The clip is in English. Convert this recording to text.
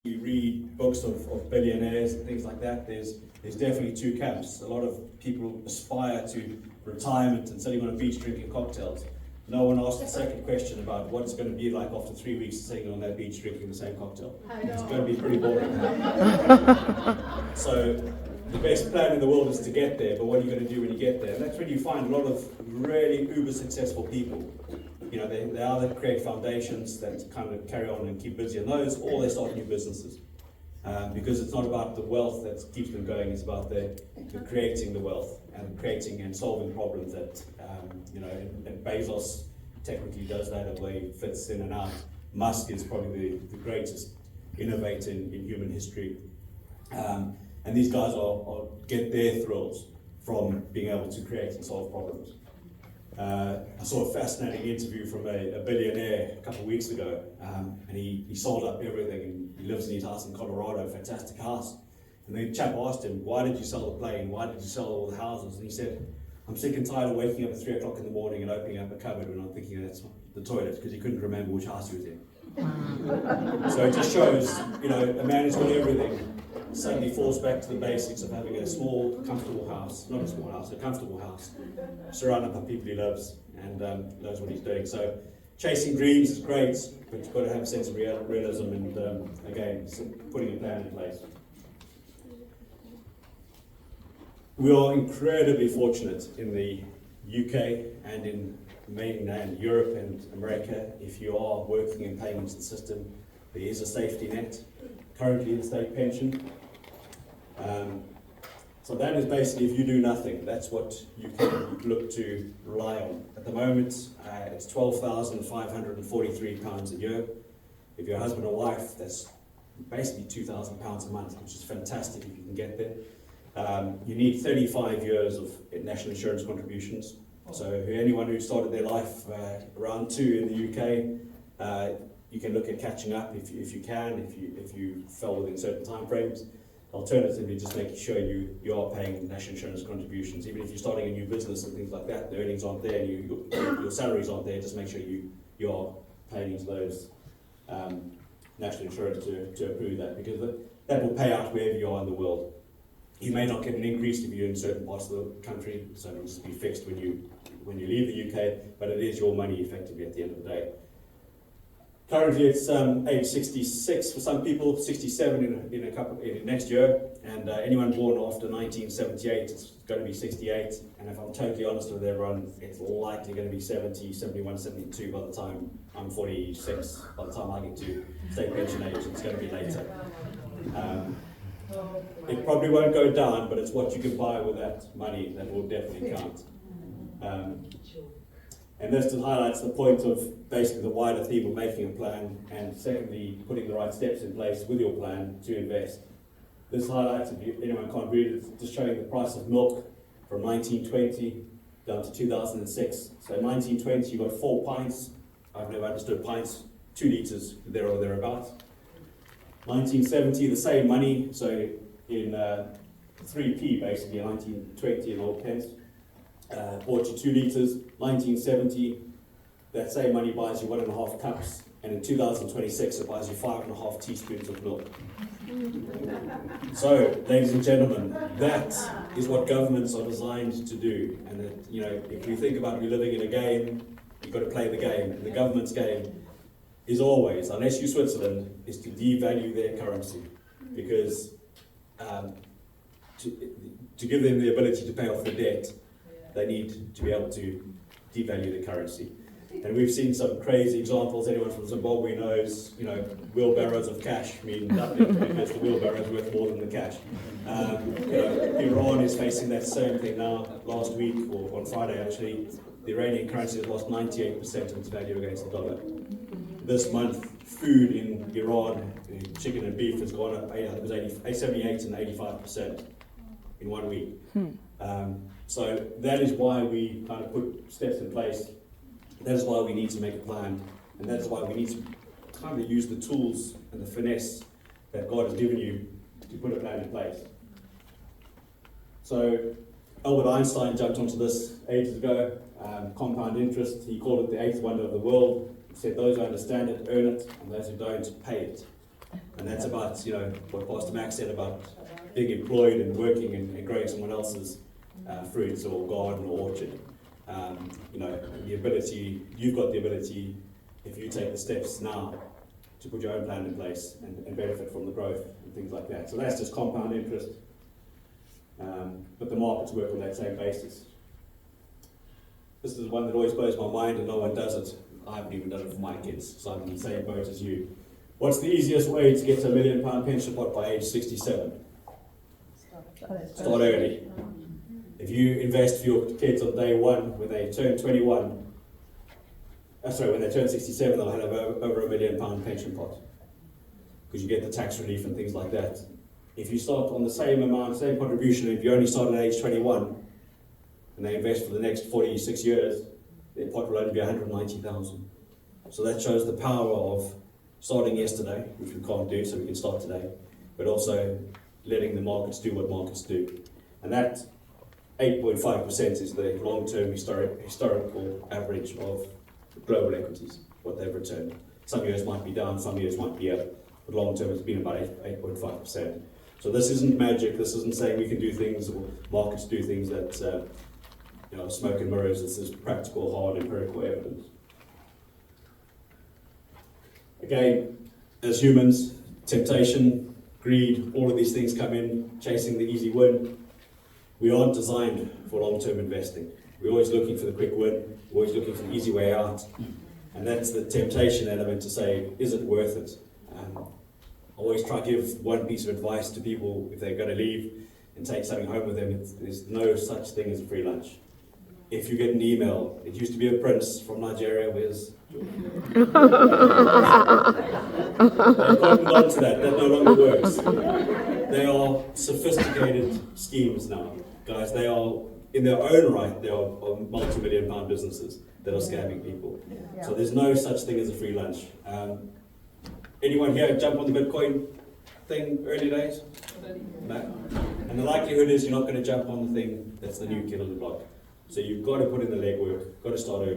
You read books of billionaires and things like that, there's definitely two camps. A lot of people aspire to retirement and sitting on a beach drinking cocktails. No one asked the second question about what it's going to be like after 3 weeks sitting on that beach drinking the same cocktail. It's going to be pretty boring. So the best plan in the world is to get there, but what are you going to do when you get there? And that's when you find a lot of really uber successful people. You know, they either create foundations that kind of carry on and keep busy on those, or they start new businesses. Because it's not about the wealth that keeps them going, it's about the creating the wealth and creating and solving problems that, and Bezos technically does that, the way he fits in and out. Musk is probably the greatest innovator in human history. And these guys are get their thrills from being able to create and solve problems. I saw a fascinating interview from a billionaire a couple of weeks ago, and he sold up everything, and he lives in his house in Colorado, a fantastic house. And the chap asked him, why did you sell the plane? Why did you sell all the houses? And he said, I'm sick and tired of waking up at 3 o'clock in the morning and opening up a cupboard when I'm thinking that's the toilet, because he couldn't remember which house he was in. So it just shows, a man who's got everything suddenly falls back to the basics of having a small, comfortable house, not a small house, a comfortable house, surrounded by people he loves and knows what he's doing. So chasing dreams is great, but you've got to have a sense of realism and, again, putting a plan in place. We are incredibly fortunate in the UK and in mainland Europe and America. If you are working in payments and system, there is a safety net, currently the state pension. So that is basically, if you do nothing, that's what you can look to rely on. At the moment, it's £12,543 a year. If you're a husband or wife, that's basically £2,000 a month, which is fantastic if you can get there. You need 35 years of national insurance contributions. So anyone who started their life around 2 in the UK, you can look at catching up if you can, if you fell within certain time frames. Alternatively, just making sure you are paying national insurance contributions. Even if you're starting a new business and things like that, the earnings aren't there, your salaries aren't there, just make sure you are paying into those national insurance to approve that, because that will pay out wherever you are in the world. You may not get an increase if you're in certain parts of the country, so it'll just be fixed when you leave the UK, but it is your money effectively at the end of the day. Currently it's age 66 for some people, 67 in next year, and anyone born after 1978 is going to be 68, and if I'm totally honest with everyone, it's likely going to be 70, 71, 72 by the time I'm 46. By the time I get to state pension age, it's going to be later. It probably won't go down, but it's what you can buy with that money that will definitely count. And this just highlights the point of basically the wider theme of making a plan, and secondly, putting the right steps in place with your plan to invest. This highlights, if anyone can't read it, it's just showing the price of milk from 1920 down to 2006. So in 1920 you got 4 pints, I've never understood pints, 2 litres there or thereabouts. 1970, the same money, so in 3p basically, 1920 in old pence. Bought you 2 litres. 1970, that same money buys you 1.5 cups, and in 2026 it buys you 5.5 teaspoons of milk. So, ladies and gentlemen, that is what governments are designed to do. And that, if we think about we're living in a game, you've got to play the game. And the government's game is always, unless you're Switzerland, is to devalue their currency, because to give them the ability to pay off the debt, they need to be able to devalue the currency. And we've seen some crazy examples. Anyone from Zimbabwe knows, wheelbarrows of cash mean nothing because the wheelbarrow is worth more than the cash. Iran is facing that same thing now. Last week, or on Friday actually, the Iranian currency has lost 98% of its value against the dollar. This month, food in Iran, chicken and beef, has gone up, it was 78 and 85% in 1 week. So that is why we kind of put steps in place. That is why we need to make a plan, and that's why we need to kind of use the tools and the finesse that God has given you to put a plan in place. So Albert Einstein jumped onto this ages ago, compound interest. He called it the 8th wonder of the world. He said those who understand it earn it, and those who don't pay it. And that's about, you know, what Pastor Max said about being employed and working and growing someone else's fruits or garden or orchard. You know, the ability, you've got the ability, if you take the steps now, to put your own plan in place and benefit from the growth and things like that. So that's just compound interest. But the markets work on that same basis. This is one that always blows my mind and no one does it. I haven't even done it for my kids, so I'm in the same boat as you. What's the easiest way to get to £1 million pension pot by age 67? Start early. If you invest for your kids on day one, when they turn 21, when they turn 67, they'll have over £1 million pension pot. Because you get the tax relief and things like that. If you start on the same amount, same contribution, if you only start at age 21, and they invest for the next 46 years, their pot will only be 190,000. So that shows the power of starting yesterday, which we can't do, so we can start today, but also letting the markets do what markets do. And that 8.5% is the long-term historical average of global equities, what they've returned. Some years might be down, some years might be up, but long-term it's been about 8.5%. So this isn't magic, this isn't saying we can do things or markets do things that smoke and mirrors. This is practical, hard, empirical evidence. Again, as humans, temptation, greed, all of these things come in, chasing the easy win. We aren't designed for long-term investing. We're always looking for the quick win, we're always looking for the easy way out. And that's the temptation element to say, is it worth it? I always try to give one piece of advice to people if they're going to leave and take something home with them. There's no such thing as a free lunch. If you get an email, it used to be a prince from Nigeria, where's they've gotten on to that no longer works. They are sophisticated schemes now, guys. They are, in their own right, they are multi-million pound businesses that are scamming people. So there's no such thing as a free lunch. Anyone here jump on the Bitcoin thing early days? No. And the likelihood is you're not going to jump on the thing that's the new kid on the block. So you've got to put in the legwork, got to start early.